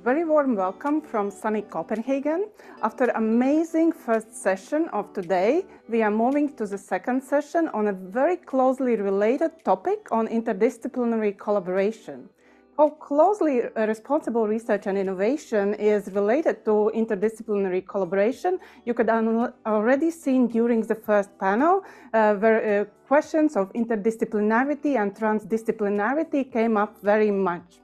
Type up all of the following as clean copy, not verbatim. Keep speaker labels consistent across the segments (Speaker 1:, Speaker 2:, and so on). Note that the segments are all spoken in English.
Speaker 1: Very warm welcome from sunny Copenhagen. After amazing first session of today, we are moving to the second session on a very closely related topic on interdisciplinary collaboration. How closely responsible research and innovation is related to interdisciplinary collaboration, you could already see during the first panel, where questions of interdisciplinarity and transdisciplinarity came up very much.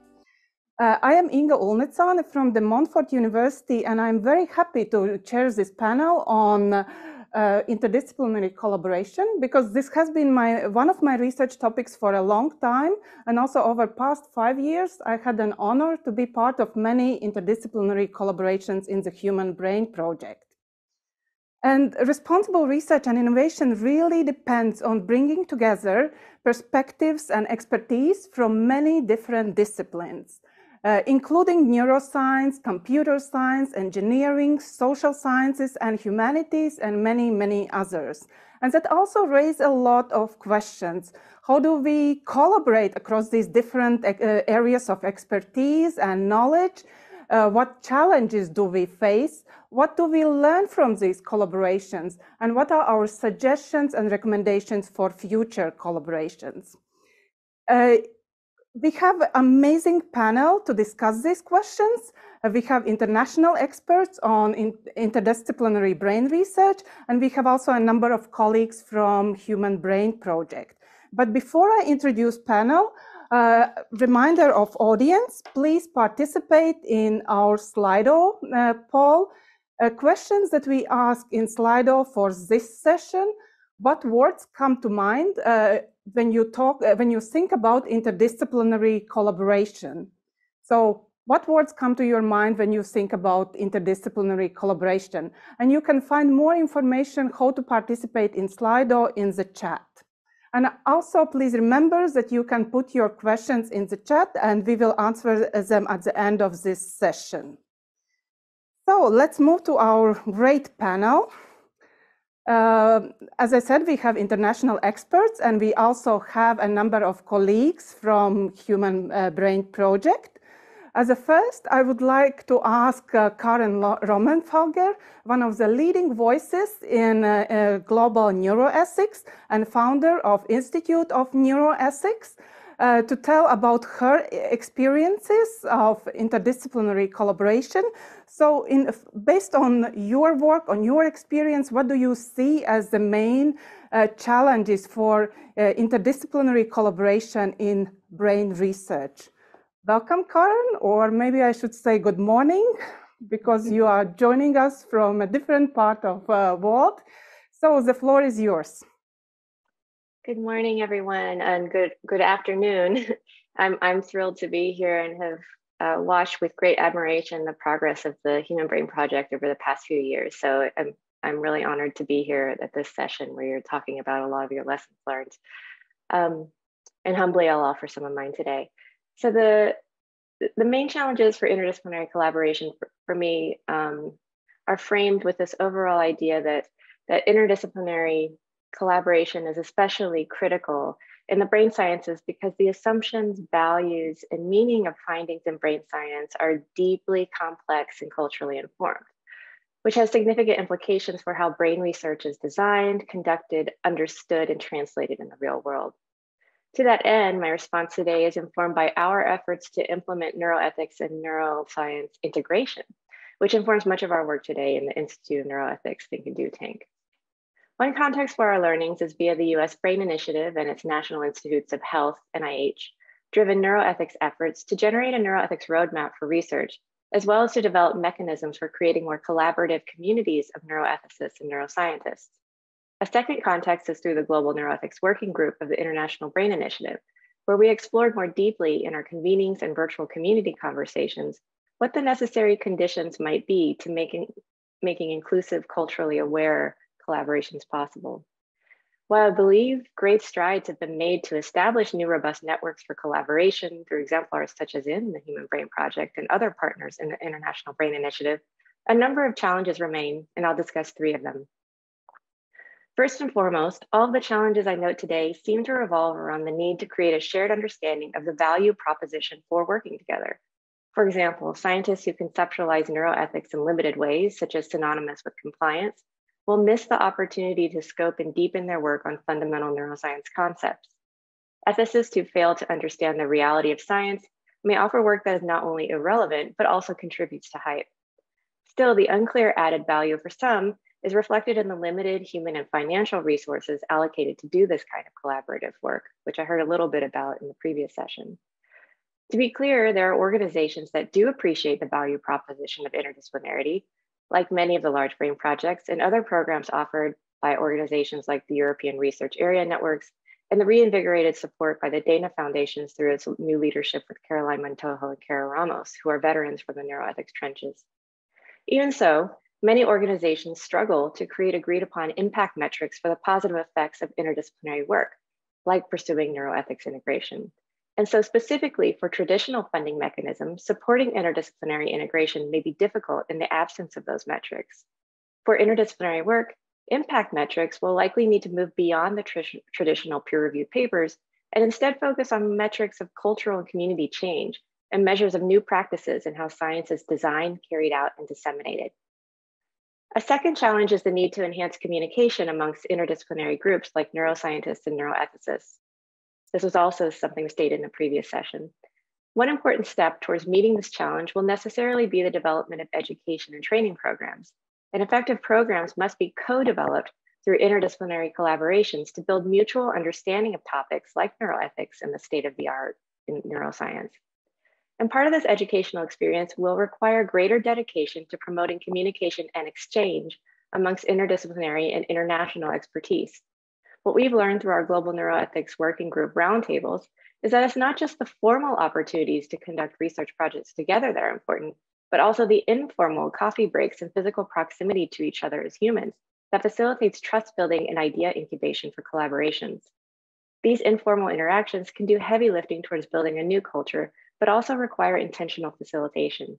Speaker 1: I am Inga Olnitsan from the Montfort University, and I'm very happy to chair this panel on interdisciplinary collaboration, because this has been one of my research topics for a long time, and also over past 5 years, I had an honor to be part of many interdisciplinary collaborations in the Human Brain Project. And responsible research and innovation really depends on bringing together perspectives and expertise from many different disciplines, including neuroscience, computer science, engineering, social sciences, and humanities, and many, many others. And that also raises a lot of questions. How do we collaborate across these different areas of expertise and knowledge? What challenges do we face? What do we learn from these collaborations? And what are our suggestions and recommendations for future collaborations? We have an amazing panel to discuss these questions. We have international experts on interdisciplinary brain research, and we have also a number of colleagues from Human Brain Project. But before I introduce panel, reminder of audience, please participate in our Slido poll. Questions that we ask in Slido for this session: what words come to mind when you think about interdisciplinary collaboration? So what words come to your mind when you think about interdisciplinary collaboration? And you can find more information how to participate in Slido in the chat. And also please remember that you can put your questions in the chat and we will answer them at the end of this session. So let's move to our great panel. As I said, we have international experts, and we also have a number of colleagues from Human Brain Project. As a first, I would like to ask Karen Rommenfalger, one of the leading voices in global neuroethics and founder of Institute of Neuroethics, to tell about her experiences of interdisciplinary collaboration. So based on your work, on your experience, what do you see as the main challenges for interdisciplinary collaboration in brain research? Welcome, Karen, or maybe I should say good morning, because you are joining us from a different part of the world. So the floor is yours.
Speaker 2: Good morning, everyone, and good afternoon. I'm thrilled to be here and have watched with great admiration the progress of the Human Brain Project over the past few years. So I'm really honored to be here at this session where you're talking about a lot of your lessons learned. And humbly, I'll offer some of mine today. So the main challenges for interdisciplinary collaboration for me are framed with this overall idea that interdisciplinary collaboration is especially critical in the brain sciences because the assumptions, values, and meaning of findings in brain science are deeply complex and culturally informed, which has significant implications for how brain research is designed, conducted, understood, and translated in the real world. To that end, my response today is informed by our efforts to implement neuroethics and neuroscience integration, which informs much of our work today in the Institute of Neuroethics Think and Do Tank. One context for our learnings is via the US Brain Initiative and its National Institutes of Health, NIH-driven neuroethics efforts to generate a neuroethics roadmap for research, as well as to develop mechanisms for creating more collaborative communities of neuroethicists and neuroscientists. A second context is through the Global Neuroethics Working Group of the International Brain Initiative, where we explored more deeply in our convenings and virtual community conversations what the necessary conditions might be to making inclusive, culturally aware collaborations possible. While I believe great strides have been made to establish new robust networks for collaboration through exemplars such as in the Human Brain Project and other partners in the International Brain Initiative, a number of challenges remain, and I'll discuss 3 of them. First and foremost, all of the challenges I note today seem to revolve around the need to create a shared understanding of the value proposition for working together. For example, scientists who conceptualize neuroethics in limited ways, such as synonymous with compliance, will miss the opportunity to scope and deepen their work on fundamental neuroscience concepts. Ethicists who fail to understand the reality of science may offer work that is not only irrelevant, but also contributes to hype. Still, the unclear added value for some is reflected in the limited human and financial resources allocated to do this kind of collaborative work, which I heard a little bit about in the previous session. To be clear, there are organizations that do appreciate the value proposition of interdisciplinarity, like many of the large brain projects and other programs offered by organizations like the European Research Area Networks and the reinvigorated support by the Dana Foundations through its new leadership with Caroline Montojo and Cara Ramos, who are veterans from the neuroethics trenches. Even so, many organizations struggle to create agreed upon impact metrics for the positive effects of interdisciplinary work, like pursuing neuroethics integration. And so specifically for traditional funding mechanisms, supporting interdisciplinary integration may be difficult in the absence of those metrics. For interdisciplinary work, impact metrics will likely need to move beyond the traditional peer-reviewed papers and instead focus on metrics of cultural and community change and measures of new practices in how science is designed, carried out, and disseminated. A second challenge is the need to enhance communication amongst interdisciplinary groups like neuroscientists and neuroethicists. This was also something stated in the previous session. One important step towards meeting this challenge will necessarily be the development of education and training programs. And effective programs must be co-developed through interdisciplinary collaborations to build mutual understanding of topics like neuroethics and the state of the art in neuroscience. And part of this educational experience will require greater dedication to promoting communication and exchange amongst interdisciplinary and international expertise. What we've learned through our Global Neuroethics Working Group roundtables is that it's not just the formal opportunities to conduct research projects together that are important, but also the informal coffee breaks and physical proximity to each other as humans that facilitates trust building and idea incubation for collaborations. These informal interactions can do heavy lifting towards building a new culture, but also require intentional facilitation.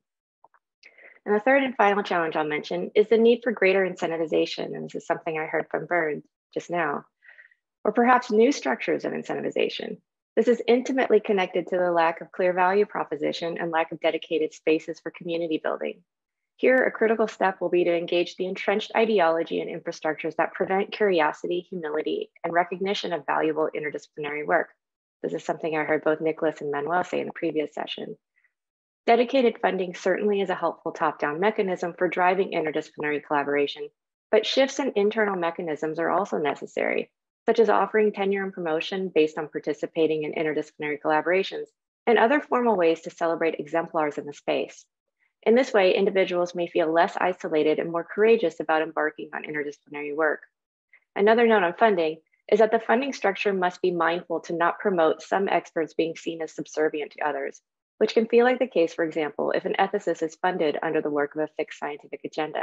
Speaker 2: And the third and final challenge I'll mention is the need for greater incentivization, and this is something I heard from Bernd just now, or perhaps new structures of incentivization. This is intimately connected to the lack of clear value proposition and lack of dedicated spaces for community building. Here, a critical step will be to engage the entrenched ideology and infrastructures that prevent curiosity, humility, and recognition of valuable interdisciplinary work. This is something I heard both Nicholas and Manuel say in the previous session. Dedicated funding certainly is a helpful top-down mechanism for driving interdisciplinary collaboration, but shifts in internal mechanisms are also necessary, such as offering tenure and promotion based on participating in interdisciplinary collaborations, and other formal ways to celebrate exemplars in the space. In this way, individuals may feel less isolated and more courageous about embarking on interdisciplinary work. Another note on funding is that the funding structure must be mindful to not promote some experts being seen as subservient to others, which can feel like the case, for example, if an ethicist is funded under the work of a fixed scientific agenda.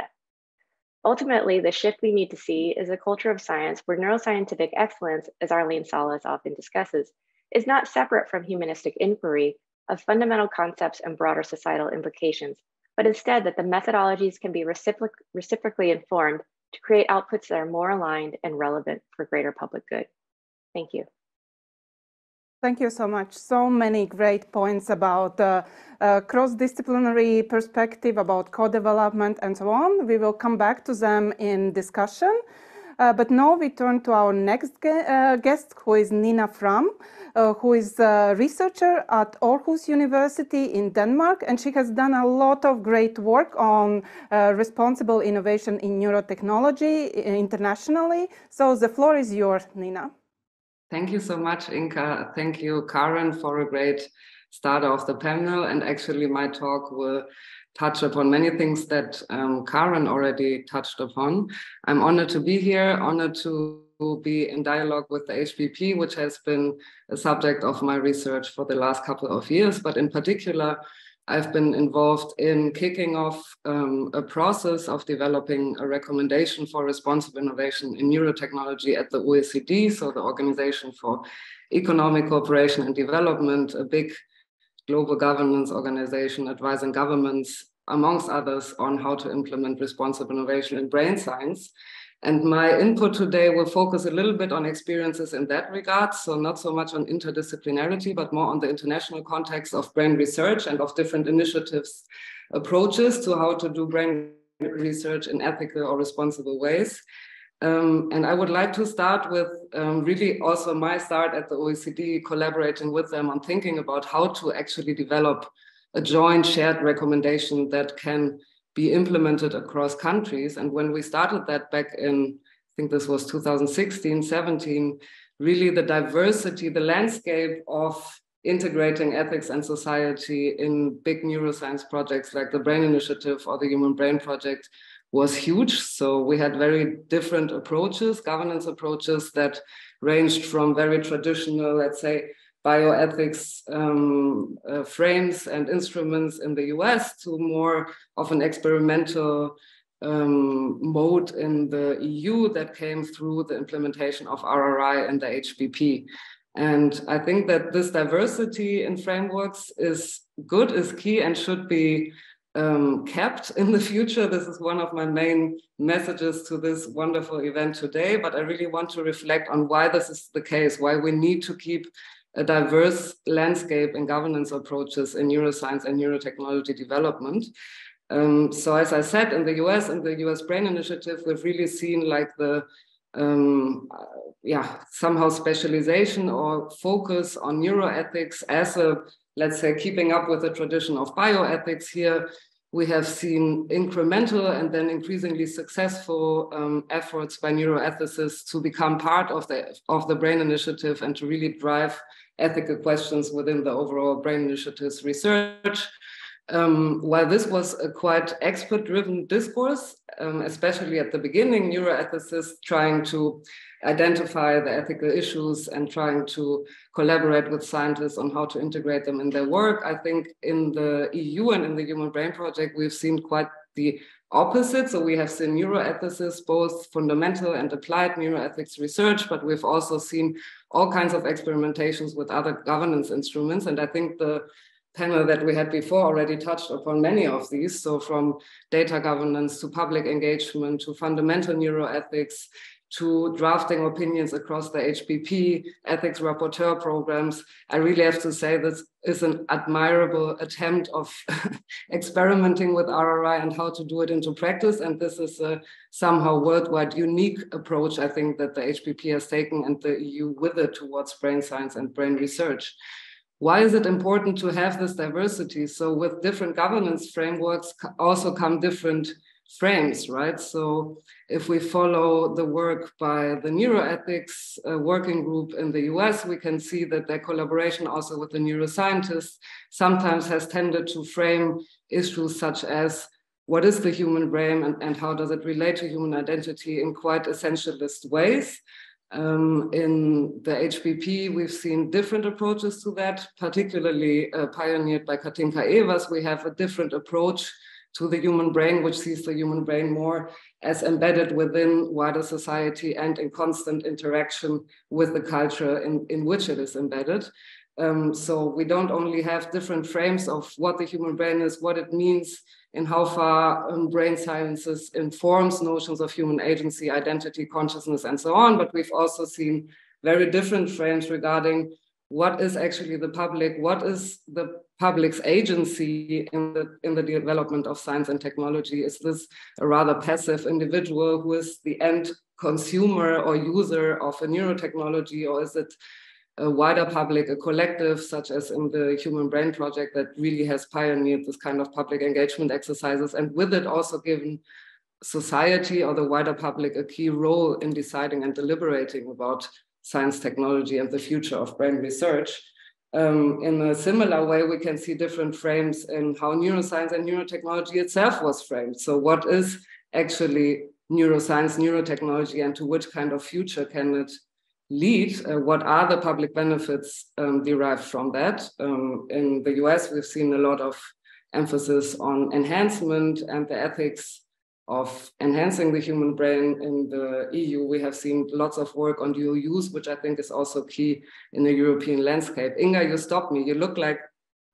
Speaker 2: Ultimately, the shift we need to see is a culture of science where neuroscientific excellence, as Arlene Salas often discusses, is not separate from humanistic inquiry of fundamental concepts and broader societal implications, but instead that the methodologies can be reciprocally informed to create outputs that are more aligned and relevant for greater public good. Thank you.
Speaker 1: Thank you so much. So many great points about cross-disciplinary perspective, about co-development and so on. We will come back to them in discussion. But now we turn to our next guest, who is Nina Fram, who is a researcher at Aarhus University in Denmark, and she has done a lot of great work on responsible innovation in neurotechnology internationally. So the floor is yours, Nina.
Speaker 3: Thank you so much, Inka. Thank you, Karen, for a great start of the panel. And actually, my talk will touch upon many things that Karen already touched upon. I'm honored to be here, honored to be in dialogue with the HBP, which has been a subject of my research for the last couple of years. But in particular, I've been involved in kicking off a process of developing a recommendation for responsible innovation in neurotechnology at the OECD, so the Organization for Economic Cooperation and Development, a big global governance organization advising governments amongst others, on how to implement responsible innovation in brain science. And my input today will focus a little bit on experiences in that regard. So not so much on interdisciplinarity, but more on the international context of brain research and of different initiatives, approaches to how to do brain research in ethical or responsible ways. And I would like to start with really also my start at the OECD, collaborating with them on thinking about how to actually develop a joint shared recommendation that can be implemented across countries. And when we started that back in, I think this was 2016, 17, really the diversity, the landscape of integrating ethics and society in big neuroscience projects like the Brain Initiative or the Human Brain Project was huge. So we had very different approaches, governance approaches that ranged from very traditional, let's say, bioethics frames and instruments in the US to more of an experimental mode in the EU that came through the implementation of RRI and the HBP. And I think that this diversity in frameworks is good, is key, and should be kept in the future. This is one of my main messages to this wonderful event today, but I really want to reflect on why this is the case, why we need to keep a diverse landscape in governance approaches in neuroscience and neurotechnology development. So as I said, in the US Brain Initiative, we've really seen like the somehow specialization or focus on neuroethics as a, let's say, keeping up with the tradition of bioethics. Here we have seen incremental and then increasingly successful efforts by neuroethicists to become part of the Brain Initiative and to really drive ethical questions within the overall Brain Initiative's research. While this was a quite expert-driven discourse, especially at the beginning, neuroethicists trying to identify the ethical issues and trying to collaborate with scientists on how to integrate them in their work. I think in the EU and in the Human Brain Project, we've seen quite the opposite. So we have seen neuroethicists, both fundamental and applied neuroethics research, but we've also seen all kinds of experimentations with other governance instruments. And I think the panel that we had before already touched upon many of these. So from data governance to public engagement to fundamental neuroethics to drafting opinions across the HBP, ethics rapporteur programs. I really have to say this is an admirable attempt of experimenting with RRI and how to do it into practice. And this is a somehow worldwide unique approach, I think, that the HBP has taken and the EU with it towards brain science and brain research. Why is it important to have this diversity? So with different governance frameworks also come different frames, right? So if we follow the work by the neuroethics working group in the US, we can see that their collaboration also with the neuroscientists sometimes has tended to frame issues such as what is the human brain and how does it relate to human identity in quite essentialist ways. In the HBP, we've seen different approaches to that, particularly pioneered by Katinka Evers. We have a different approach to the human brain, which sees the human brain more as embedded within wider society and in constant interaction with the culture in which it is embedded. So we don't only have different frames of what the human brain is, what it means, and how far brain sciences informs notions of human agency, identity, consciousness, and so on. But we've also seen very different frames regarding what is actually the public, what is the public's agency in the development of science and technology. Is this a rather passive individual who is the end consumer or user of a neurotechnology, or is it a wider public, a collective, such as in the Human Brain Project that really has pioneered this kind of public engagement exercises, and with it also given society or the wider public a key role in deciding and deliberating about science, technology, and the future of brain research. In a similar way, we can see different frames in how neuroscience and neurotechnology itself was framed. So what is actually neuroscience, neurotechnology, and to which kind of future can it lead? What are the public benefits derived from that? In the US, we've seen a lot of emphasis on enhancement and the ethics of enhancing the human brain. In the EU, we have seen lots of work on dual use, which I think is also key in the European landscape. Inga, you stopped me. You look like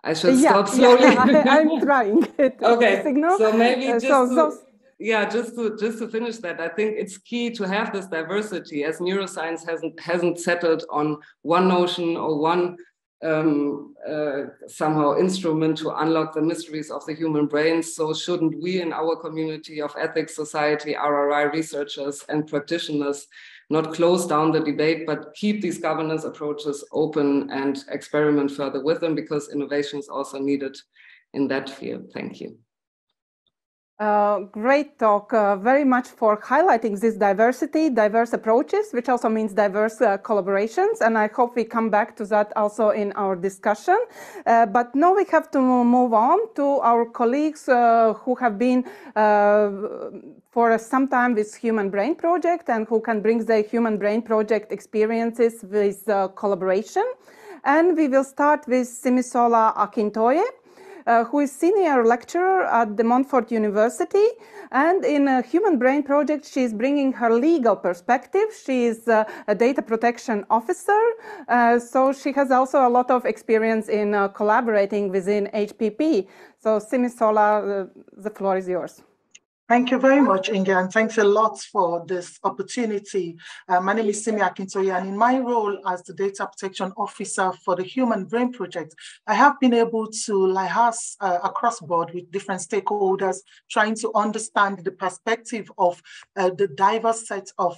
Speaker 3: I should stop slowly.
Speaker 1: Yeah, I'm trying.
Speaker 3: Okay,
Speaker 1: signal.
Speaker 3: So maybe just to finish that, I think it's key to have this diversity, as neuroscience hasn't settled on one notion or one somehow instrument to unlock the mysteries of the human brain. So shouldn't we in our community of ethics, society, RRI researchers and practitioners not close down the debate, but keep these governance approaches open and experiment further with them, because innovation is also needed in that field. Thank you.
Speaker 1: Great talk, very much for highlighting this diversity, diverse approaches, which also means diverse collaborations. And I hope we come back to that also in our discussion. But now we have to move on to our colleagues who have been for some time with Human Brain Project and who can bring the Human Brain Project experiences with collaboration. And we will start with Simisola Akintoye, who is senior lecturer at the Montfort University. And in a Human Brain Project, she is bringing her legal perspective. She is a data protection officer. So she has also a lot of experience in collaborating within HPP. So Simisola, the floor is yours.
Speaker 4: Thank you very much, Inga, and thanks a lot for this opportunity. My name is Simi Akintoye, and in my role as the Data Protection Officer for the Human Brain Project, I have been able to liaise across board with different stakeholders, trying to understand the perspective of the diverse set of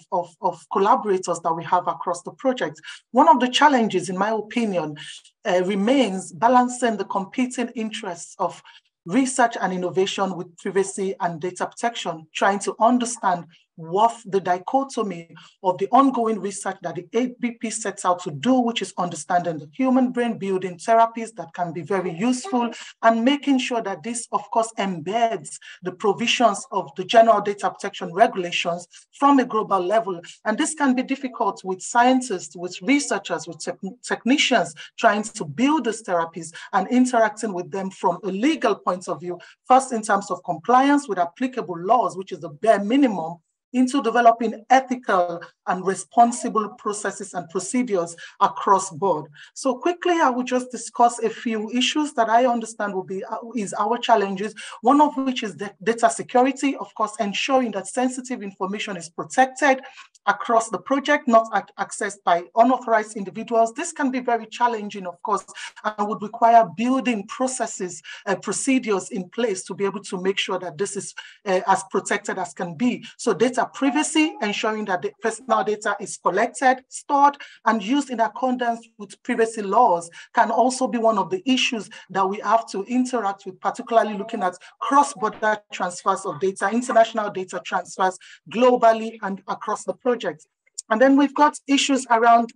Speaker 4: collaborators that we have across the project. One of the challenges, in my opinion, remains balancing the competing interests of research and innovation with privacy and data protection, trying to understand what the dichotomy of the ongoing research that the HBP sets out to do, which is understanding the human brain, building therapies that can be very useful, and making sure that this, of course, embeds the provisions of the general data protection regulations from a global level. And this can be difficult with scientists, with researchers, with technicians trying to build these therapies and interacting with them from a legal point of view, first in terms of compliance with applicable laws, which is the bare minimum, into developing ethical and responsible processes and procedures across board. So quickly, I will just discuss a few issues that I understand will be is our challenges, one of which is the data security, of course, ensuring that sensitive information is protected across the project, not accessed by unauthorized individuals. This can be very challenging, of course, and would require building processes, procedures in place to be able to make sure that this is as protected as can be. So data privacy, ensuring that the personal data is collected, stored, and used in accordance with privacy laws can also be one of the issues that we have to interact with, particularly looking at cross-border transfers of data, international data transfers globally and across the project. And then we've got issues around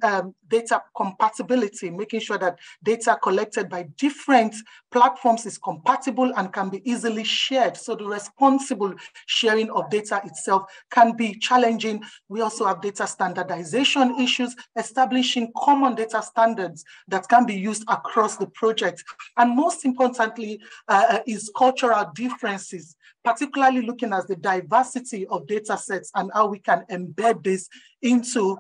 Speaker 4: data compatibility, making sure that data collected by different platforms is compatible and can be easily shared. So the responsible sharing of data itself can be challenging. We also have data standardization issues, establishing common data standards that can be used across the project. And most importantly, is cultural differences, particularly looking at the diversity of data sets and how we can embed this into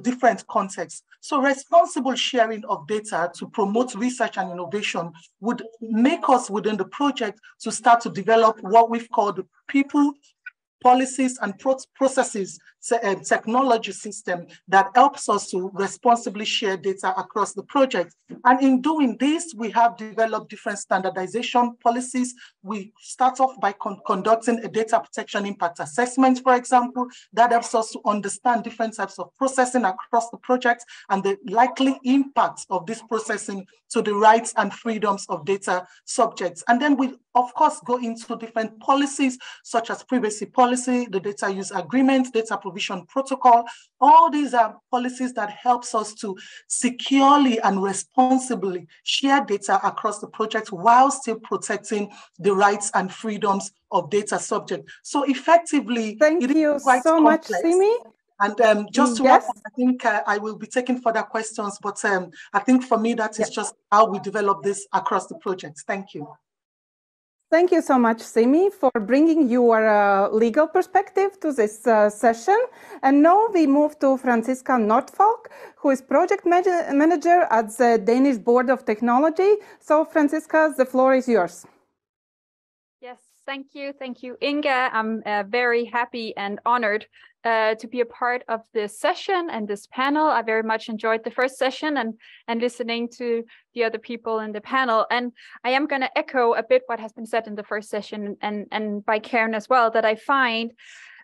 Speaker 4: different contexts. So responsible sharing of data to promote research and innovation would make us within the project to start to develop what we've called people, policies, and processes, technology system that helps us to responsibly share data across the project. And in doing this, we have developed different standardization policies. We start off by conducting a data protection impact assessment, for example, that helps us to understand different types of processing across the project and the likely impact of this processing to the rights and freedoms of data subjects. And then we, of course, go into different policies, such as privacy policy, the data use agreement, data provision protocol. All these are policies that helps us to securely and responsibly share data across the project while still protecting the rights and freedoms of data subject. So effectively,
Speaker 1: thank you so much, Simi.
Speaker 4: And just to wrap up, I think I will be taking further questions, but I think for me, that is just how we develop this across the project. Thank you.
Speaker 1: Thank you so much, Simi, for bringing your legal perspective to this session. And now we move to Franziska Nordfalk, who is project manager at the Danish Board of Technology. So, Franziska, the floor is yours.
Speaker 5: Yes, thank you. Thank you, Inga. I'm very happy and honored to be a part of this session and this panel. I very much enjoyed the first session and listening to the other people in the panel. And I am going to echo a bit what has been said in the first session and by Karen as well, that I find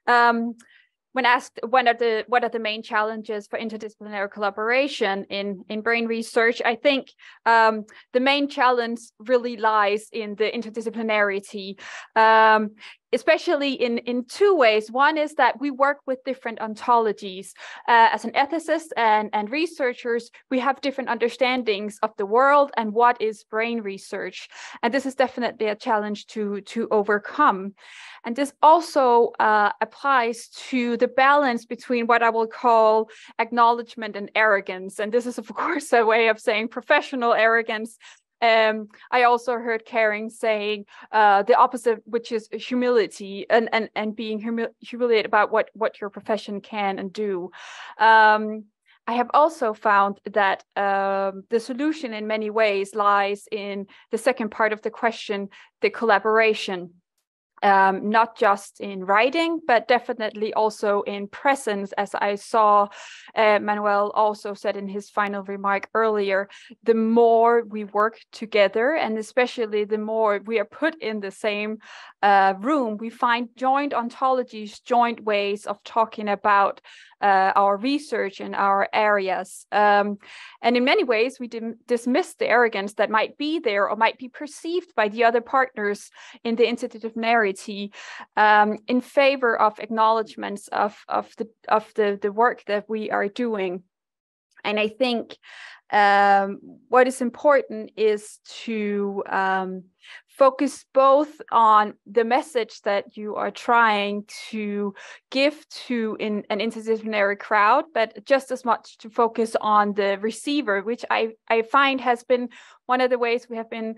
Speaker 5: when asked what are the main challenges for interdisciplinary collaboration in brain research, I think the main challenge really lies in the interdisciplinarity, especially in two ways. One is that we work with different ontologies. As an ethicist and researchers, we have different understandings of the world and what is brain research. And this is definitely a challenge to overcome. And this also applies to the balance between what I will call acknowledgement and arrogance. And this is, of course, a way of saying professional arrogance. I also heard Karen saying the opposite, which is humility and being humiliated about what your profession can and do. I have also found that the solution in many ways lies in the second part of the question, the collaboration. Not just in writing, but definitely also in presence, as I saw Manuel also said in his final remark earlier. The more we work together, and especially the more we are put in the same room, we find joint ontologies, joint ways of talking about our research in our areas. And in many ways, we dismiss the arrogance that might be there or might be perceived by the other partners in the interdisciplinarity in favor of acknowledgements of the work that we are doing. And I think what is important is to focus both on the message that you are trying to give to an interdisciplinary crowd, but just as much to focus on the receiver, which I find has been one of the ways we have been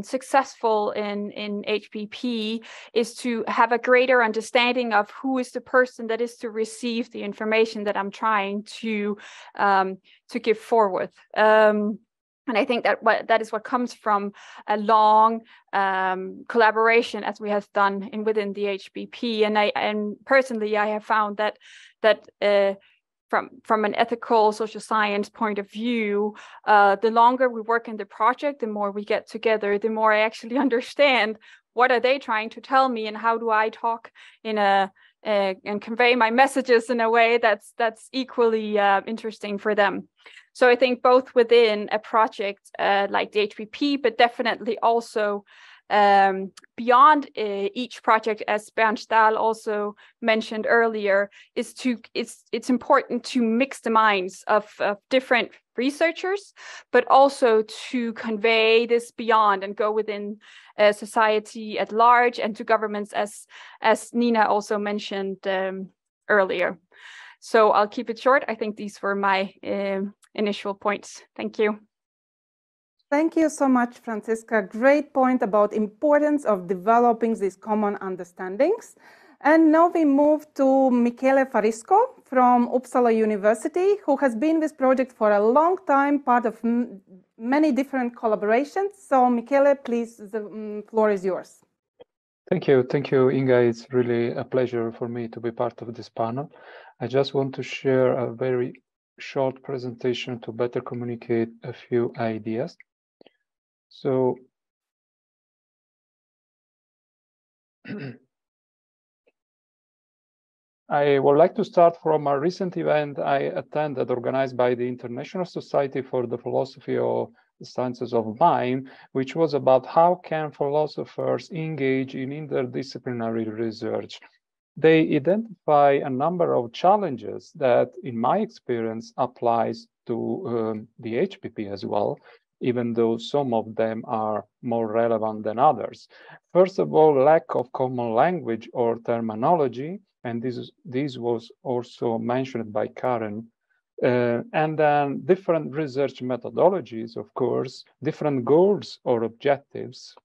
Speaker 5: successful in HPP, is to have a greater understanding of who is the person that is to receive the information that I'm trying to give forward. And I think that is what comes from a long collaboration, as we have done within the HPP. And personally, I have found that from an ethical social science point of view, the longer we work in the project, the more we get together, the more I actually understand what are they trying to tell me, and how do I talk and convey my messages in a way that's equally interesting for them. So I think both within a project like the HPP, but definitely also beyond each project, as Bernd Stahl also mentioned earlier, it's important to mix the minds of different researchers, but also to convey this beyond and go within society at large and to governments, as Nina also mentioned earlier. So I'll keep it short. I think these were my initial points. Thank you.
Speaker 1: Thank you so much, Franziska. Great point about importance of developing these common understandings. And now we move to Michele Farisco from Uppsala University, who has been with project for a long time, part of many different collaborations. So Michele, please, the floor is yours.
Speaker 6: Thank you, Inga. It's really a pleasure for me to be part of this panel. I just want to share a very short presentation to better communicate a few ideas. So I would like to start from a recent event I attended, organized by the International Society for the Philosophy of the Sciences of Mind, which was about how can philosophers engage in interdisciplinary research. They identify a number of challenges that, in my experience, applies to the HPP as well, even though some of them are more relevant than others. First of all, lack of common language or terminology, and this was also mentioned by Karen. And then different research methodologies, of course, different goals or objectives.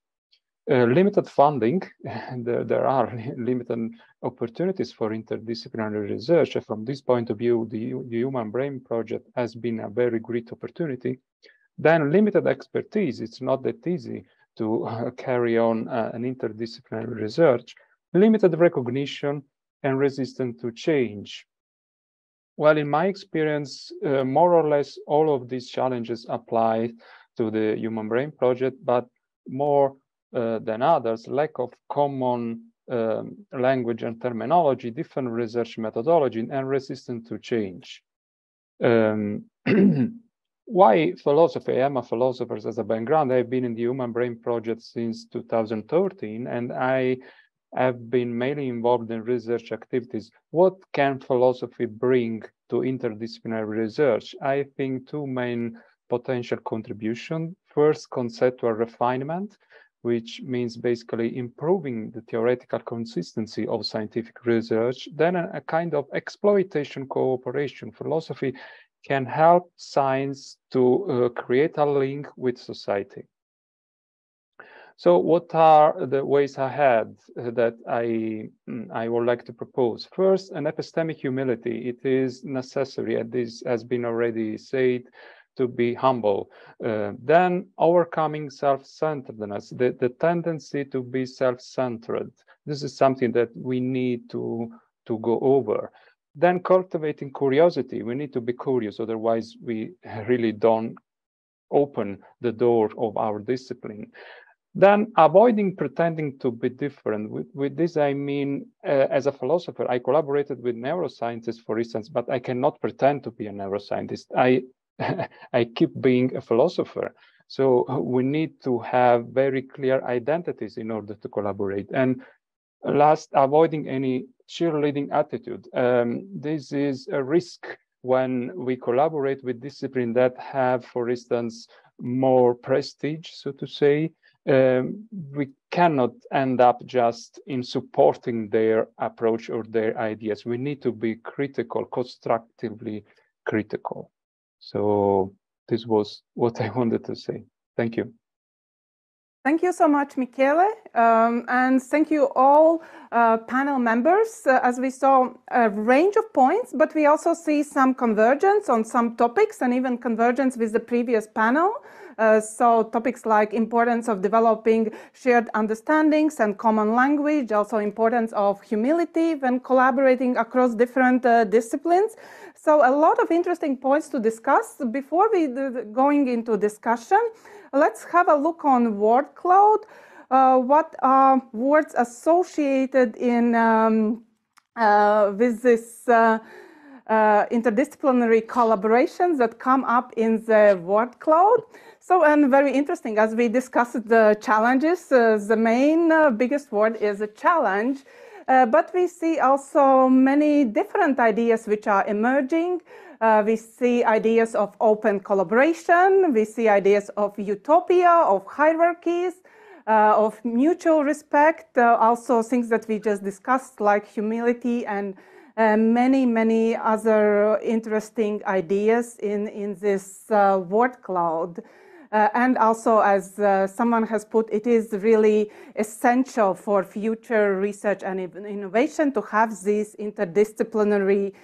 Speaker 6: limited funding, and there are limited opportunities for interdisciplinary research. From this point of view, the Human Brain Project has been a very great opportunity. Then limited expertise, it's not that easy to carry on an interdisciplinary research, limited recognition, and resistance to change. Well, in my experience, more or less all of these challenges apply to the Human Brain Project, but more than others, lack of common language and terminology, different research methodology, and resistance to change. Why philosophy? I am a philosopher as a background. I've been in the Human Brain Project since 2013, and I have been mainly involved in research activities. What can philosophy bring to interdisciplinary research? I think two main potential contributions. First, conceptual refinement, which means basically improving the theoretical consistency of scientific research. Then a kind of exploitation cooperation. Philosophy can help science to create a link with society. So what are the ways ahead that I would like to propose? First, an epistemic humility. It is necessary, and this has been already said, to be humble. Then overcoming self-centeredness, the tendency to be self-centered. This is something that we need to go over. Then cultivating curiosity. We need to be curious, otherwise we really don't open the door of our discipline. Then avoiding pretending to be different. With this, I mean, as a philosopher, I collaborated with neuroscientists, for instance, but I cannot pretend to be a neuroscientist. I keep being a philosopher. So we need to have very clear identities in order to collaborate. And last, avoiding any cheerleading attitude. This is a risk when we collaborate with disciplines that have, for instance, more prestige, so to say. We cannot end up just in supporting their approach or their ideas. We need to be critical, constructively critical. So this was what I wanted to say. Thank you.
Speaker 1: Thank you so much, Michele, and thank you all panel members. As we saw a range of points, but we also see some convergence on some topics and even convergence with the previous panel. So topics like importance of developing shared understandings and common language, also importance of humility when collaborating across different disciplines. So a lot of interesting points to discuss. Before we going into discussion, let's have a look on word cloud. What are words associated in with this interdisciplinary collaborations that come up in the word cloud? So, and very interesting, as we discussed the challenges, the main biggest word is a challenge, but we see also many different ideas which are emerging. We see ideas of open collaboration, we see ideas of utopia, of hierarchies, of mutual respect, also things that we just discussed like humility and many other interesting ideas in this word cloud. And also, as someone has put, it is really essential for future research and innovation to have these interdisciplinary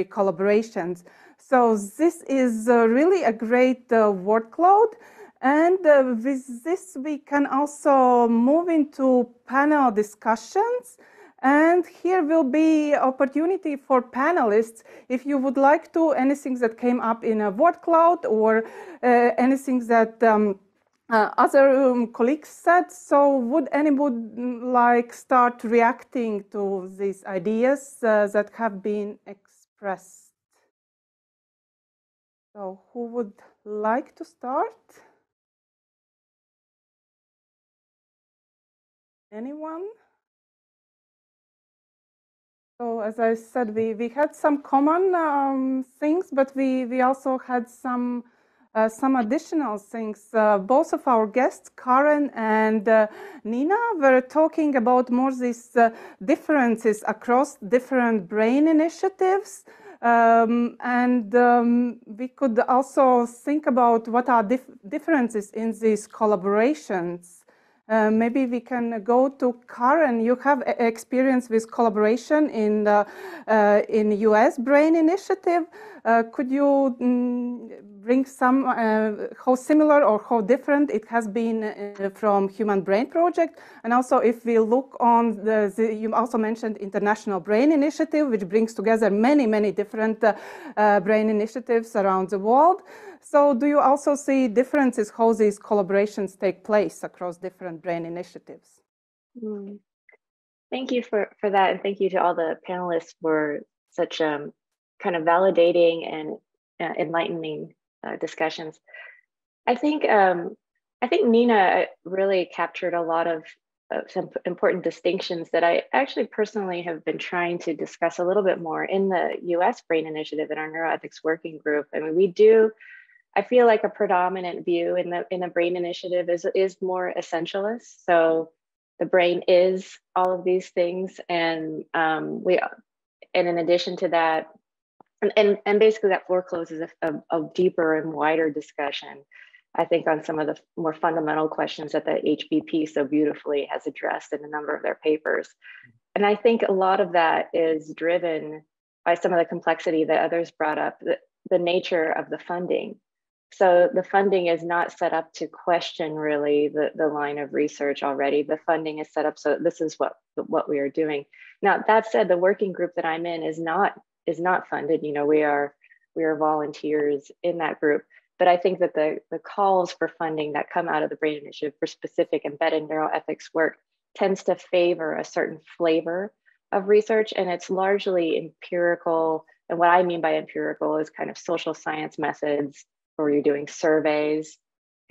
Speaker 1: collaborations. So this is really a great word cloud. And with this, we can also move into panel discussions. And here will be opportunity for panelists. If you would like to, anything that came up in a word cloud or anything that other colleagues said. So would anyone like start reacting to these ideas that have been expressed? So who would like to start? Anyone? So as I said, we had some common things, but we also had some additional things. Both of our guests, Karen and Nina, were talking about more these differences across different brain initiatives. We could also think about what are differences in these collaborations. Maybe we can go to Karen. You have experience with collaboration in the US Brain Initiative. Could you bring some, how similar or how different it has been from Human Brain Project? And also if we look on you also mentioned International Brain Initiative, which brings together many, many different brain initiatives around the world. So do you also see differences how these collaborations take place across different brain initiatives?
Speaker 2: Thank you for that. And thank you to all the panelists for such kind of validating and enlightening discussions. I think Nina really captured a lot of some important distinctions that I actually personally have been trying to discuss a little bit more in the US Brain Initiative in our neuroethics working group. I mean, I feel like a predominant view in the Brain Initiative is more essentialist. So the brain is all of these things, and in addition to that, and basically that forecloses a deeper and wider discussion, I think, on some of the more fundamental questions that the HBP so beautifully has addressed in a number of their papers. And I think a lot of that is driven by some of the complexity that others brought up, the nature of the funding. So the funding is not set up to question really the line of research already. The funding is set up so this is what we are doing. Now, that said, the working group that I'm in is not funded. You know, we are volunteers in that group. But I think that the calls for funding that come out of the Brain Initiative for specific embedded neuroethics work tends to favor a certain flavor of research, and it's largely empirical. And what I mean by empirical is kind of social science methods, where you're doing surveys,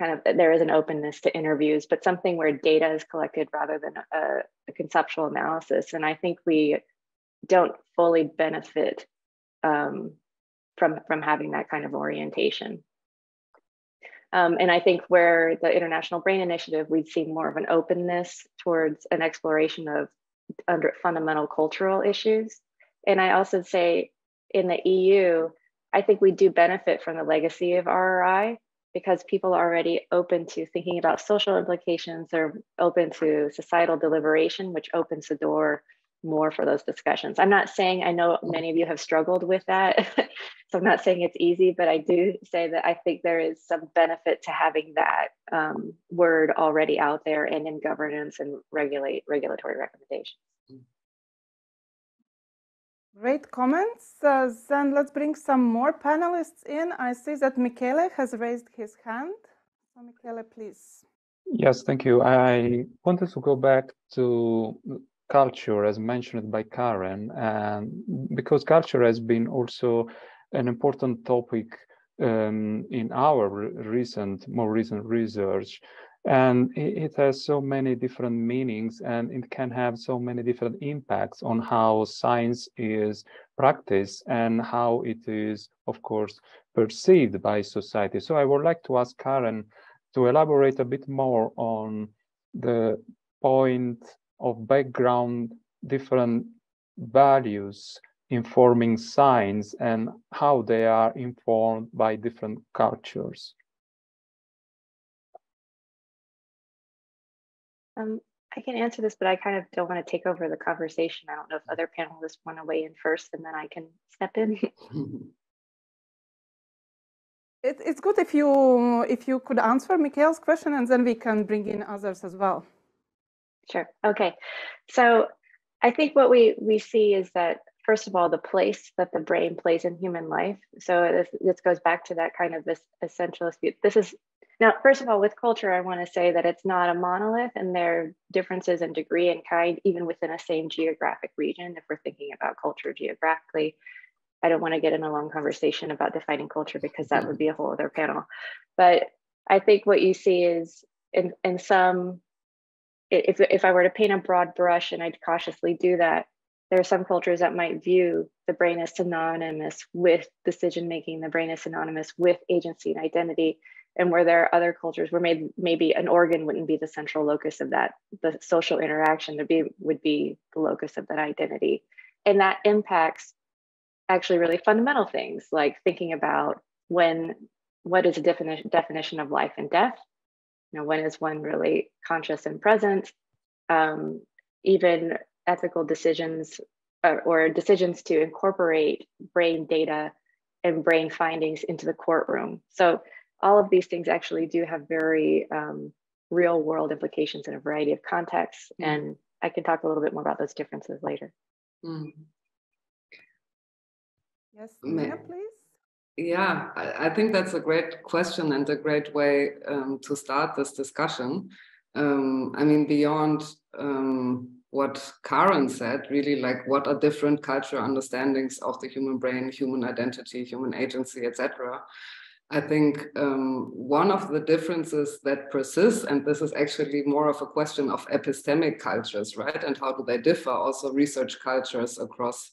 Speaker 2: kind of there is an openness to interviews, but something where data is collected rather than a conceptual analysis. And I think we don't fully benefit from having that kind of orientation. And I think where the International Brain Initiative, we'd see more of an openness towards an exploration of fundamental cultural issues. And I also say in the EU, I think we do benefit from the legacy of RRI because people are already open to thinking about social implications. They're open to societal deliberation, which opens the door more for those discussions. I'm not saying, I know many of you have struggled with that, so I'm not saying it's easy, but I do say that I think there is some benefit to having that word already out there and in governance and regulatory recommendations.
Speaker 1: Great comments. Then let's bring some more panelists in. I see that Michele has raised his hand. So Michele, please.
Speaker 6: Yes, thank you. I wanted to go back to culture, as mentioned by Karen, and because culture has been also an important topic in our more recent research, and it has so many different meanings, and it can have so many different impacts on how science is practiced and how it is, of course, perceived by society. So I would like to ask Karen to elaborate a bit more on the point of background, different values informing science and how they are informed by different cultures.
Speaker 2: I can answer this, but I kind of don't want to take over the conversation. I don't know if other panelists want to weigh in first, and then I can step in.
Speaker 1: It's good if you could answer Michael's question, and then we can bring in others as well.
Speaker 2: Sure. Okay. So I think what we see is that, first of all, the place that the brain plays in human life. So this goes back to that kind of this essentialist view. Now, first of all, with culture, I want to say that it's not a monolith, and there are differences in degree and kind, even within a same geographic region. If we're thinking about culture geographically, I don't want to get in a long conversation about defining culture because that would be a whole other panel. But I think what you see is in some, if I were to paint a broad brush, and I'd cautiously do that, there are some cultures that might view the brain as synonymous with decision-making, the brain is synonymous with agency and identity, and where there are other cultures where maybe an organ wouldn't be the central locus of that, the social interaction would be the locus of that identity. And that impacts actually really fundamental things, like thinking about what is a definition of life and death, when is one really conscious and present? Even ethical decisions or decisions to incorporate brain data and brain findings into the courtroom. So all of these things actually do have very real world implications in a variety of contexts. And I can talk a little bit more about those differences later.
Speaker 1: Yes, Nina, please.
Speaker 3: Yeah, I think that's a great question and a great way to start this discussion. I mean, beyond what Karen said, really, like, what are different cultural understandings of the human brain, human identity, human agency, etc. I think one of the differences that persists, and this is actually more of a question of epistemic cultures, right? And how do they differ? Also, research cultures across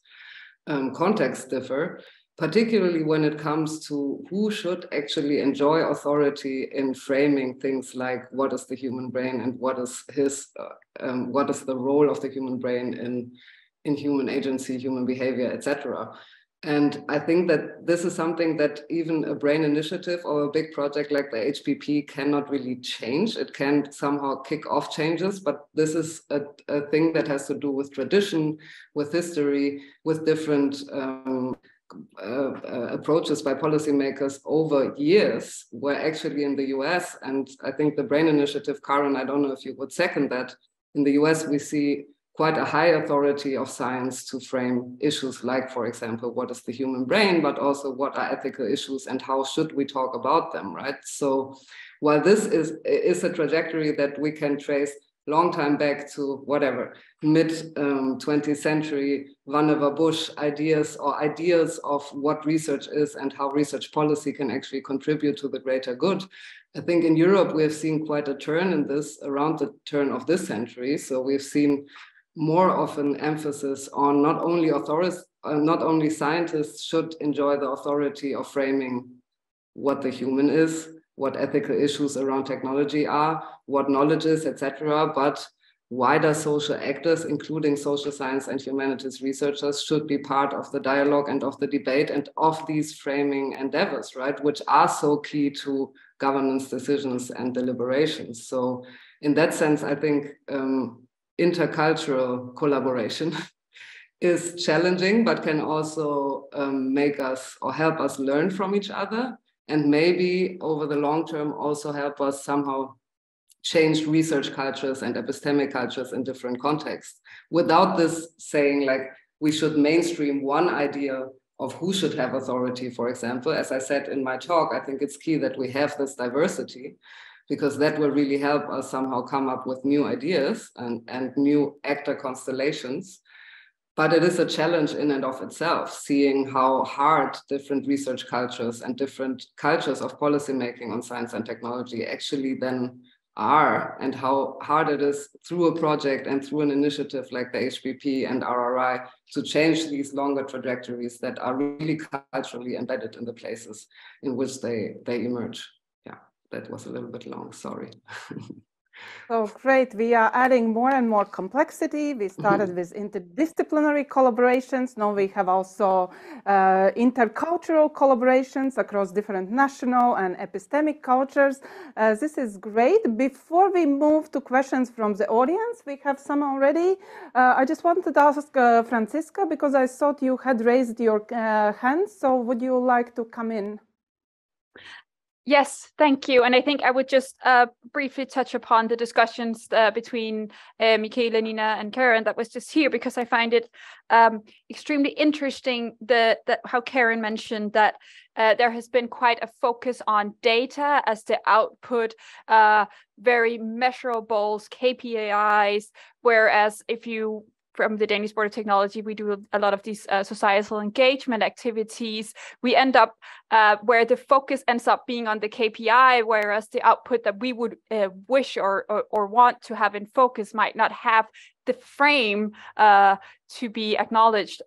Speaker 3: contexts differ, particularly when it comes to who should actually enjoy authority in framing things like what is the human brain and what is the role of the human brain in human agency, human behavior, etc. And I think that this is something that even a brain initiative or a big project like the HPP cannot really change. It can somehow kick off changes, but this is a thing that has to do with tradition, with history, with different approaches by policymakers over years, where actually in the US, and I think the Brain Initiative, Karen, I don't know if you would second that, in the US we see quite a high authority of science to frame issues like, for example, what is the human brain, but also what are ethical issues and how should we talk about them, right? So while this is a trajectory that we can trace long time back to whatever, mid-20th century, Vannevar Bush ideas or ideas of what research is and how research policy can actually contribute to the greater good. I think in Europe, we have seen quite a turn in this around the turn of this century. So we've seen more of an emphasis on not only scientists should enjoy the authority of framing what the human is, what ethical issues around technology are, what knowledge is, etc., but wider social actors, including social science and humanities researchers, should be part of the dialogue and of the debate and of these framing endeavors, right, which are so key to governance decisions and deliberations. So in that sense, I think intercultural collaboration is challenging, but can also make us or help us learn from each other, and maybe over the long term also help us somehow change research cultures and epistemic cultures in different contexts, without this saying like we should mainstream one idea of who should have authority, for example. As I said in my talk, I think it's key that we have this diversity, because that will really help us somehow come up with new ideas and new actor constellations. But it is a challenge in and of itself, seeing how hard different research cultures and different cultures of policymaking on science and technology actually then are, and how hard it is through a project and through an initiative like the HPP and RRI to change these longer trajectories that are really culturally embedded in the places in which they emerge. That was a little bit long, sorry.
Speaker 1: So great, we are adding more and more complexity. We started with interdisciplinary collaborations. Now we have also intercultural collaborations across different national and epistemic cultures. This is great. Before we move to questions from the audience, we have some already. I just wanted to ask Franziska, because I thought you had raised your hand. So would you like to come in?
Speaker 5: Yes, thank you. And I think I would just briefly touch upon the discussions between Michaela, Nina, and Karen that was just here, because I find it extremely interesting that how Karen mentioned that there has been quite a focus on data as the output, very measurables, KPIs, whereas if you from the Danish Board of Technology, we do a lot of these societal engagement activities. We end up where the focus ends up being on the KPI, whereas the output that we would wish or want to have in focus might not have the frame to be acknowledged.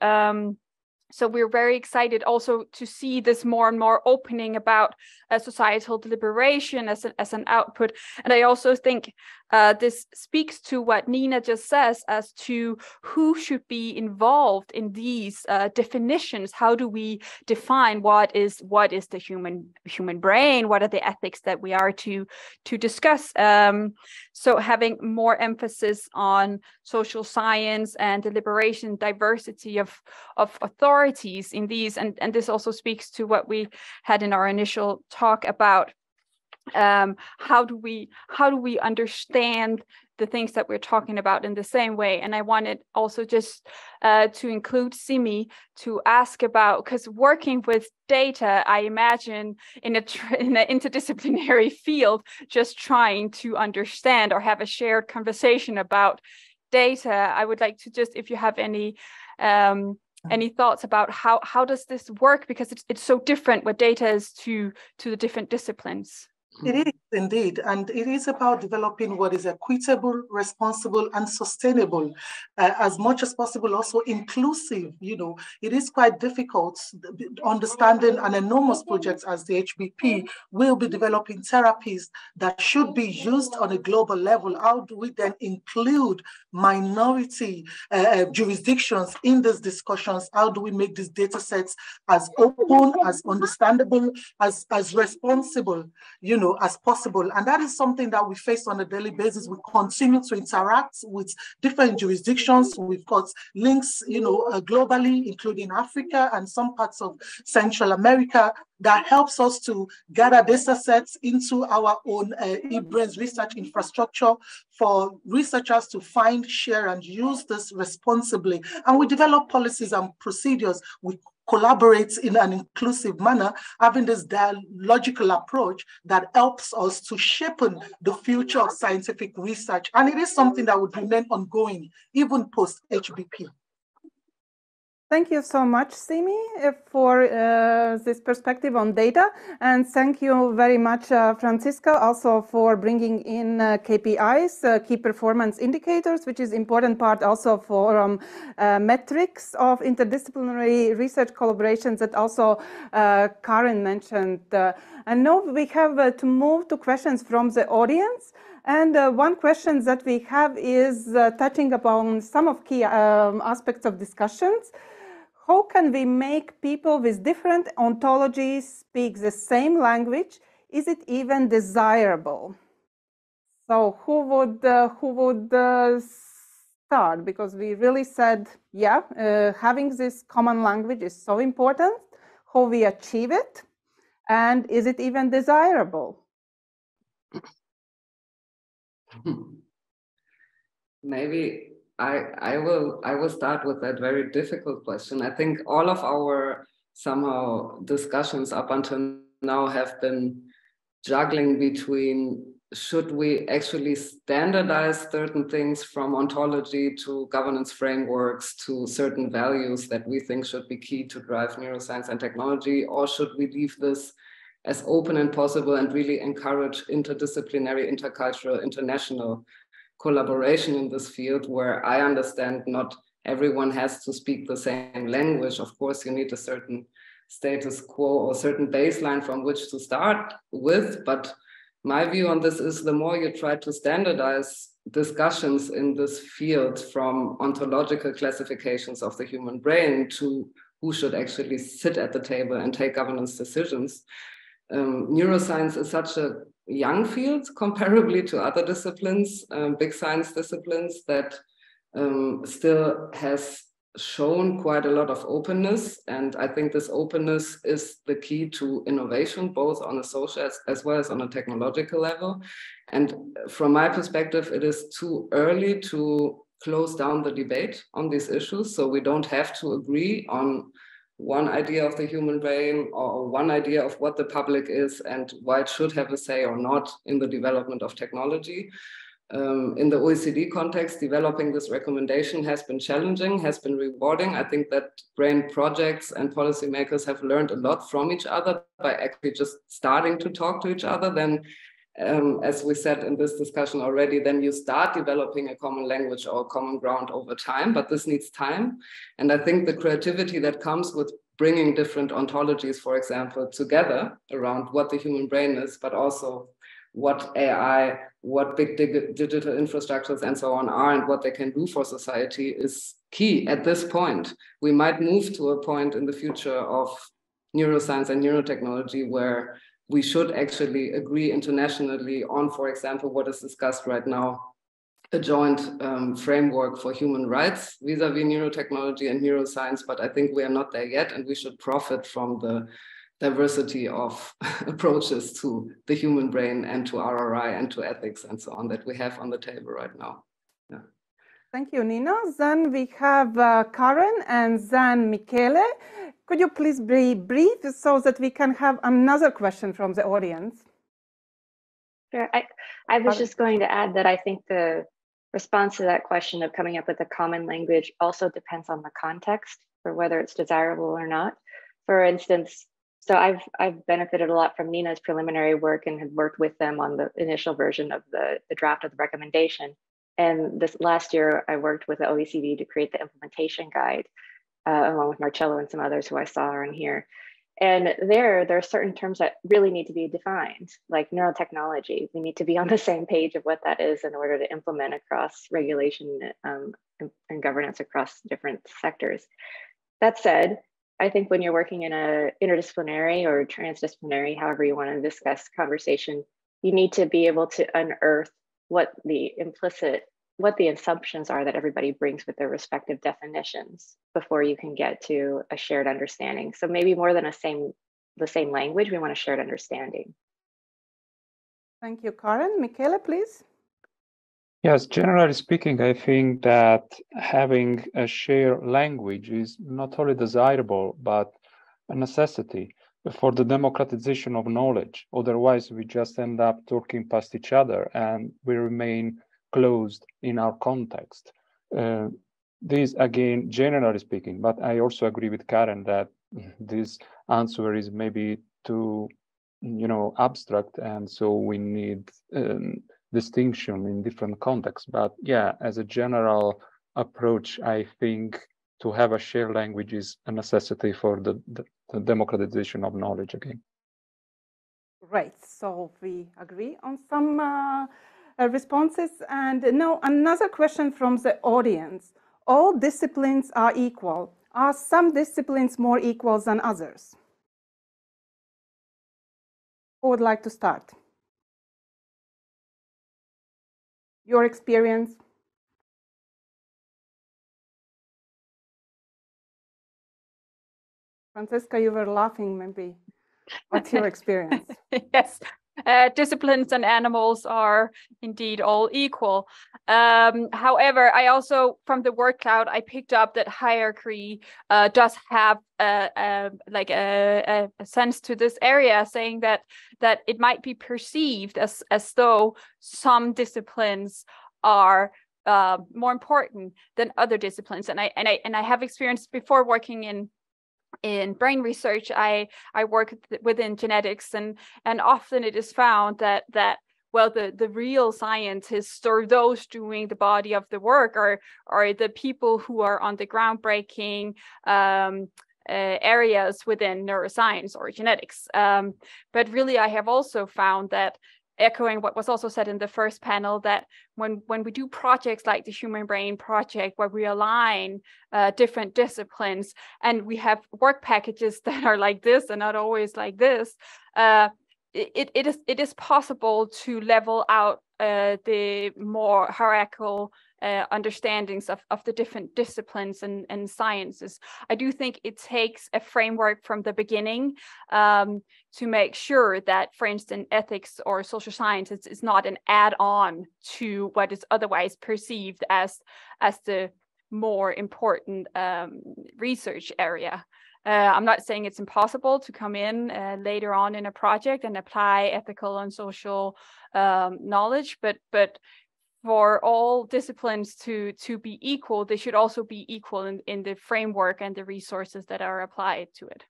Speaker 5: So we're very excited also to see this more and more opening about societal deliberation as an output. And I also think this speaks to what Nina just says as to who should be involved in these definitions. How do we define what is the human brain? What are the ethics that we are to discuss? So having more emphasis on social science and deliberation, diversity of authorities in these, and this also speaks to what we had in our initial talk about how do we understand the things that we're talking about in the same way. And I wanted also just to include Simi to ask about, because working with data, I imagine in an interdisciplinary field, just trying to understand or have a shared conversation about data. I would like to just, if you have any thoughts about how does this work, because it's so different what data is to the different disciplines.
Speaker 4: It is indeed, and it is about developing what is equitable, responsible, and sustainable, as much as possible, also inclusive. You know, it is quite difficult understanding an enormous project as the HBP will be developing therapies that should be used on a global level. How do we then include minority jurisdictions in these discussions? How do we make these data sets as open, as understandable, as responsible, you know, as possible? And that is something that we face on a daily basis. We continue to interact with different jurisdictions. We've got links, you know, globally, including Africa and some parts of Central America, that helps us to gather data sets into our own eBrains research infrastructure for researchers to find, share, and use this responsibly. And we develop policies and procedures. We collaborate in an inclusive manner, having this dialogical approach that helps us to shape the future of scientific research. And it is something that would remain ongoing, even post-HBP.
Speaker 1: Thank you so much, Simi, for this perspective on data. And thank you very much, Franziska, also for bringing in KPIs, key performance indicators, which is important part also for metrics of interdisciplinary research collaborations that also Karen mentioned. And now we have to move to questions from the audience. And one question that we have is touching upon some of key aspects of discussions. How can we make people with different ontologies speak the same language? Is it even desirable? So who would start? Because we really said, yeah, having this common language is so important. How we achieve it, and is it even desirable?
Speaker 3: Maybe I will start with that very difficult question. I think all of our somehow discussions up until now have been juggling between, should we actually standardize certain things from ontology to governance frameworks to certain values that we think should be key to drive neuroscience and technology, or should we leave this as open and possible and really encourage interdisciplinary, intercultural, international collaboration in this field, where I understand not everyone has to speak the same language. Of course, you need a certain status quo or certain baseline from which to start with. But my view on this is, the more you try to standardize discussions in this field, from ontological classifications of the human brain to who should actually sit at the table and take governance decisions, neuroscience is such a young field comparably to other disciplines, big science disciplines, that still has shown quite a lot of openness. And I think this openness is the key to innovation, both on a social as well as on a technological level. And from my perspective, it is too early to close down the debate on these issues. So we don't have to agree on one idea of the human brain or one idea of what the public is and why it should have a say or not in the development of technology. In the OECD context, developing this recommendation has been challenging, has been rewarding. I think that brain projects and policymakers have learned a lot from each other by actually just starting to talk to each other. Then, as we said in this discussion already, then you start developing a common language or common ground over time, but this needs time. And I think the creativity that comes with bringing different ontologies, for example, together around what the human brain is, but also what AI, what big digital infrastructures and so on are and what they can do for society is key at this point. We might move to a point in the future of neuroscience and neurotechnology where we should actually agree internationally on, for example, what is discussed right now, a joint framework for human rights vis-a-vis neurotechnology and neuroscience, but I think we are not there yet, and we should profit from the diversity of approaches to the human brain and to RRI and to ethics and so on that we have on the table right now. Yeah.
Speaker 1: Thank you, Nina. Then we have Karen and then Michele. Could you please be brief so that we can have another question from the audience?
Speaker 2: Sure. I was just going to add that I think the response to that question of coming up with a common language also depends on the context for whether it's desirable or not. For instance, so I've benefited a lot from Nina's preliminary work and had worked with them on the initial version of the draft of the recommendation. And this last year, I worked with the OECD to create the implementation guide, along with Marcello and some others who I saw are in here. And there are certain terms that really need to be defined, like neurotechnology. We need to be on the same page of what that is in order to implement across regulation and governance across different sectors. That said, I think when you're working in a interdisciplinary or transdisciplinary, however you want to discuss conversation, you need to be able to unearth what the assumptions are that everybody brings with their respective definitions before you can get to a shared understanding. So maybe more than the same language, we want a shared understanding.
Speaker 1: Thank you, Karen. Michele, please.
Speaker 6: Yes, generally speaking, I think that having a shared language is not only desirable, but a necessity for the democratization of knowledge. Otherwise, we just end up talking past each other and we remain closed in our context. This, again, generally speaking, but I also agree with Karen that this answer is maybe too, abstract, and so we need distinction in different contexts. But yeah, as a general approach, I think to have a shared language is a necessity for the democratization of knowledge again.
Speaker 1: Right, so we agree on some responses. And now another question from the audience. All disciplines are equal. Are some disciplines more equal than others? Who would like to start? Your experience? Francesca, you were laughing, maybe. What's your experience?
Speaker 5: Yes, disciplines and animals are indeed all equal. However, I also, from the word cloud, I picked up that hierarchy does have a sense to this area, saying that it might be perceived as though some disciplines are more important than other disciplines. And I have experienced before working in brain research. I work within genetics, and often it is found that the real scientists, or those doing the body of the work, are the people who are on the groundbreaking areas within neuroscience or genetics. But really, I have also found that, echoing what was also said in the first panel, that when we do projects like the Human Brain Project, where we align different disciplines and we have work packages that are like this and not always like this, it is possible to level out the more hierarchical understandings of the different disciplines and sciences. I do think it takes a framework from the beginning to make sure that, for instance, ethics or social sciences is not an add-on to what is otherwise perceived as the more important research area. I'm not saying it's impossible to come in later on in a project and apply ethical and social knowledge, but for all disciplines to be equal, they should also be equal in the framework and the resources that are applied to it.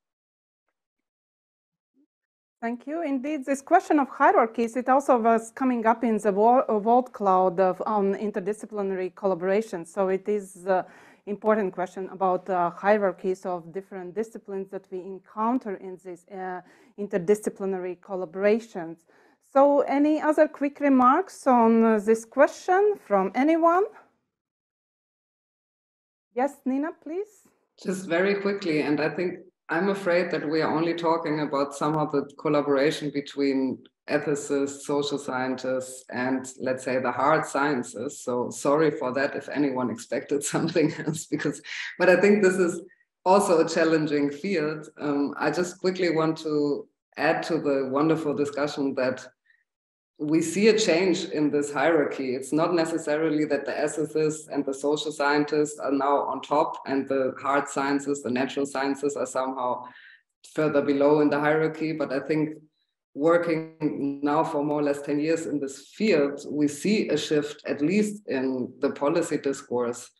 Speaker 1: Thank you. Indeed, this question of hierarchies, it also was coming up in the World Cloud on interdisciplinary collaboration. So it is an important question about hierarchies of different disciplines that we encounter in these interdisciplinary collaborations. So any other quick remarks on this question from anyone? Yes, Nina, please.
Speaker 3: Just very quickly, and I think I'm afraid that we are only talking about some of the collaboration between ethicists, social scientists, and let's say the hard sciences. So sorry for that if anyone expected something else, but I think this is also a challenging field. I just quickly want to add to the wonderful discussion that we see a change in this hierarchy. It's not necessarily that the ethicists and the social scientists are now on top and the hard sciences, the natural sciences are somehow further below in the hierarchy. But I think working now for more or less 10 years in this field, we see a shift, at least in the policy discourse,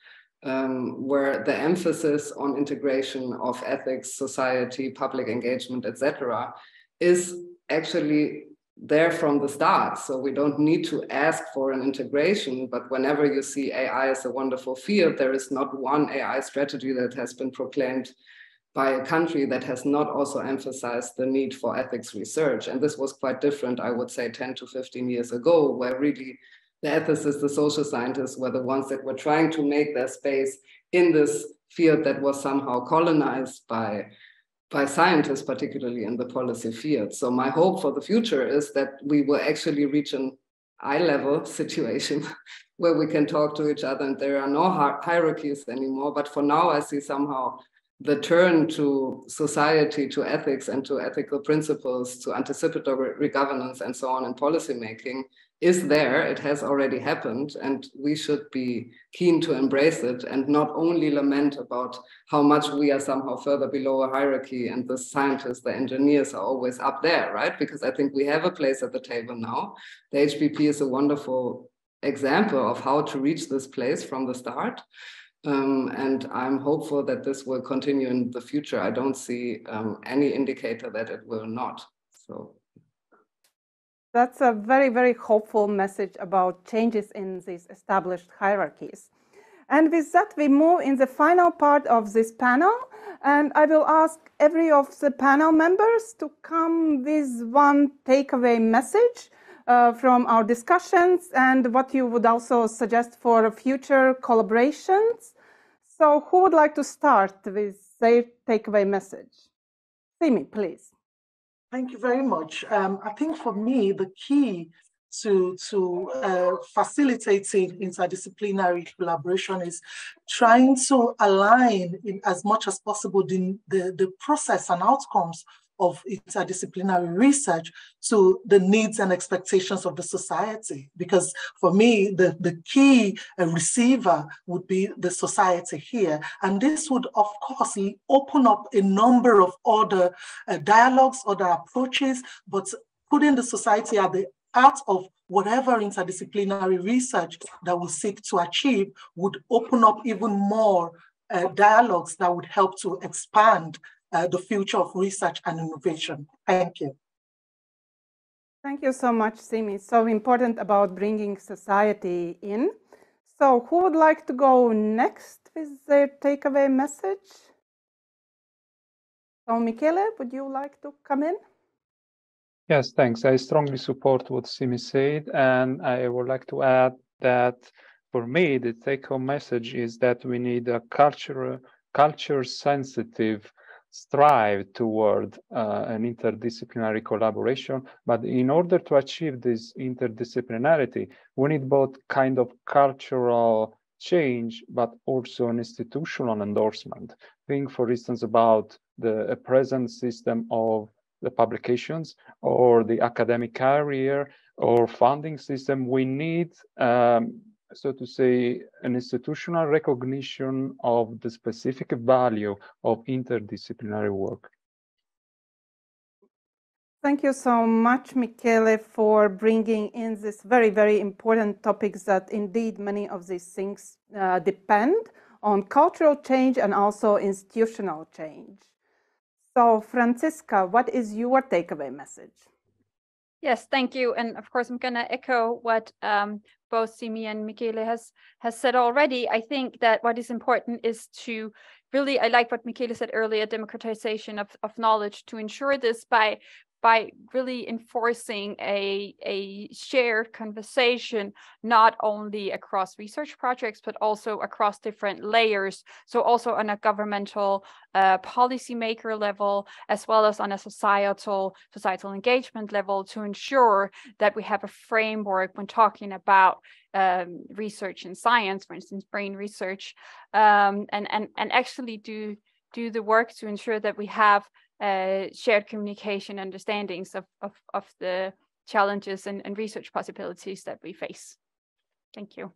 Speaker 3: where the emphasis on integration of ethics, society, public engagement, etc., is actually there from the start. So we don't need to ask for an integration, but whenever you see AI as a wonderful field, there is not one AI strategy that has been proclaimed by a country that has not also emphasized the need for ethics research. And this was quite different, I would say, 10 to 15 years ago, where really the ethicists, the social scientists were the ones that were trying to make their space in this field that was somehow colonized by scientists, particularly in the policy field. So my hope for the future is that we will actually reach an eye-level situation where we can talk to each other and there are no hierarchies anymore. But for now, I see somehow the turn to society, to ethics and to ethical principles, to anticipatory governance and so on in policymaking is there. It has already happened, and we should be keen to embrace it and not only lament about how much we are somehow further below a hierarchy and the scientists, the engineers are always up there, right? Because I think we have a place at the table now. The HPP is a wonderful example of how to reach this place from the start. And I'm hopeful that this will continue in the future. I don't see any indicator that it will not. So.
Speaker 1: That's a very, very hopeful message about changes in these established hierarchies. And with that, we move in the final part of this panel. And I will ask every of the panel members to come with one takeaway message from our discussions and what you would also suggest for future collaborations. So who would like to start with their takeaway message? Simi, please.
Speaker 4: Thank you very much. I think for me, the key to facilitating interdisciplinary collaboration is trying to align in as much as possible the process and outcomes of interdisciplinary research to the needs and expectations of the society. Because for me, the key receiver would be the society here. And this would, of course, open up a number of other dialogues, other approaches, but putting the society at the heart of whatever interdisciplinary research that we seek to achieve would open up even more dialogues that would help to expand the future of research and innovation. Thank you.
Speaker 1: Thank you so much, Simi. So important about bringing society in. So who would like to go next with their takeaway message? So Michele, would you like to come in?
Speaker 6: Yes, thanks. I strongly support what Simi said, and I would like to add that for me, the take-home message is that we need a culture-sensitive strive toward an interdisciplinary collaboration. But in order to achieve this interdisciplinarity, we need both kind of cultural change, but also an institutional endorsement. Think, for instance, about the present system of the publications or the academic career or funding system. We need, so to say, an institutional recognition of the specific value of interdisciplinary work.
Speaker 1: Thank you so much, Michele, for bringing in this very, very important topics that indeed many of these things depend on cultural change and also institutional change. So, Franziska, what is your takeaway message?
Speaker 5: Yes, thank you. And of course, I'm going to echo what both Simi and Michele has said already. I think that what is important is to really, I like what Michele said earlier, democratization of knowledge, to ensure this by by really enforcing a shared conversation, not only across research projects, but also across different layers. So also on a governmental policymaker level, as well as on a societal engagement level, to ensure that we have a framework when talking about research in science, for instance, brain research, and actually do the work to ensure that we have shared communication understandings of the challenges and research possibilities that we face. Thank you.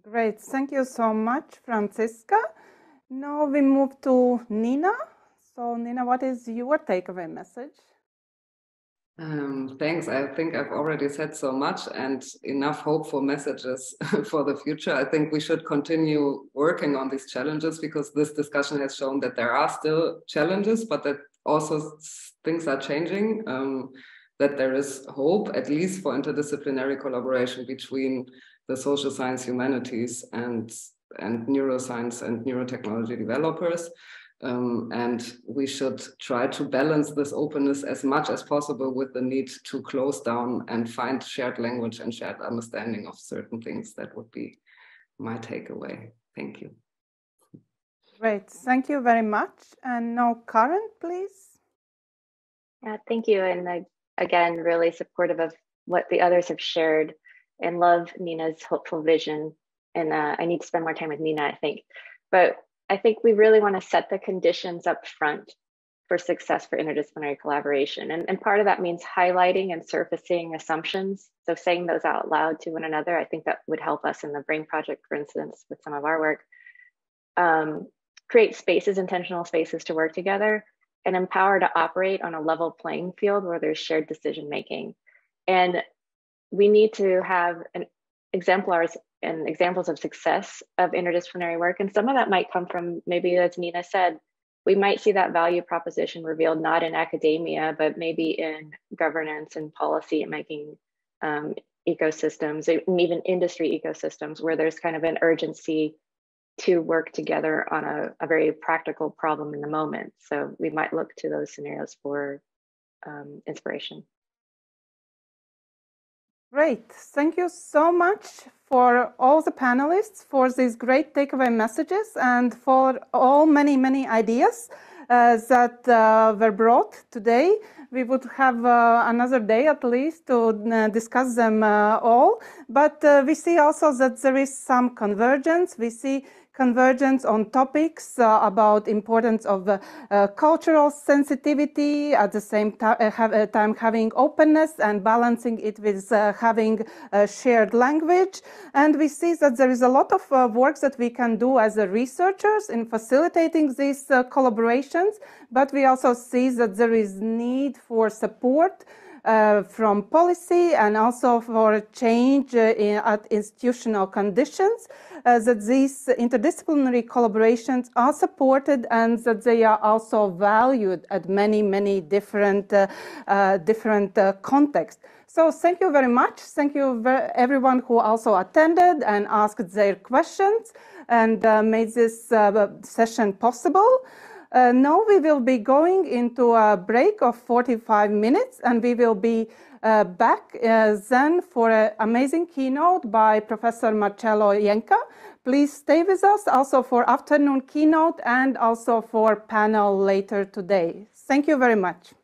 Speaker 1: Great, thank you so much, Franziska. Now we move to Nina. So Nina, what is your takeaway message?
Speaker 3: Thanks. I think I've already said so much and enough hopeful messages for the future. I think we should continue working on these challenges, because this discussion has shown that there are still challenges, but that also things are changing, that there is hope, at least for interdisciplinary collaboration between the social science, humanities, and neuroscience and neurotechnology developers. And we should try to balance this openness as much as possible with the need to close down and find shared language and shared understanding of certain things. That would be my takeaway. Thank you.
Speaker 1: Great, thank you very much. And now Karen, please.
Speaker 2: Yeah, thank you. And again, really supportive of what the others have shared, and love Nina's hopeful vision. And I need to spend more time with Nina, I think. But I think we really want to set the conditions up front for success for interdisciplinary collaboration. And part of that means highlighting and surfacing assumptions. So saying those out loud to one another, I think that would help us in the BRAIN project, for instance, with some of our work. Create spaces, intentional spaces to work together, and empower to operate on a level playing field where there's shared decision-making. And we need to have exemplars and examples of success of interdisciplinary work. And some of that might come from, maybe as Nina said, we might see that value proposition revealed not in academia, but maybe in governance and policy and making ecosystems, and even industry ecosystems, where there's kind of an urgency to work together on a very practical problem in the moment. So we might look to those scenarios for inspiration.
Speaker 1: Great, thank you so much for all the panelists for these great takeaway messages and for all many ideas that were brought today. We would have another day at least to discuss them all, but we see also that there is some convergence. We see convergence on topics about importance of cultural sensitivity, at the same time having openness and balancing it with having shared language. And we see that there is a lot of work that we can do as researchers in facilitating these collaborations, but we also see that there is need for support from policy and also for change at institutional conditions, that these interdisciplinary collaborations are supported and that they are also valued at many different contexts. So thank you very much. Thank you everyone who also attended and asked their questions and made this session possible. Now we will be going into a break of 45 minutes and we will be back then for an amazing keynote by Professor Marcello Jenka. Please stay with us also for afternoon keynote and also for panel later today. Thank you very much.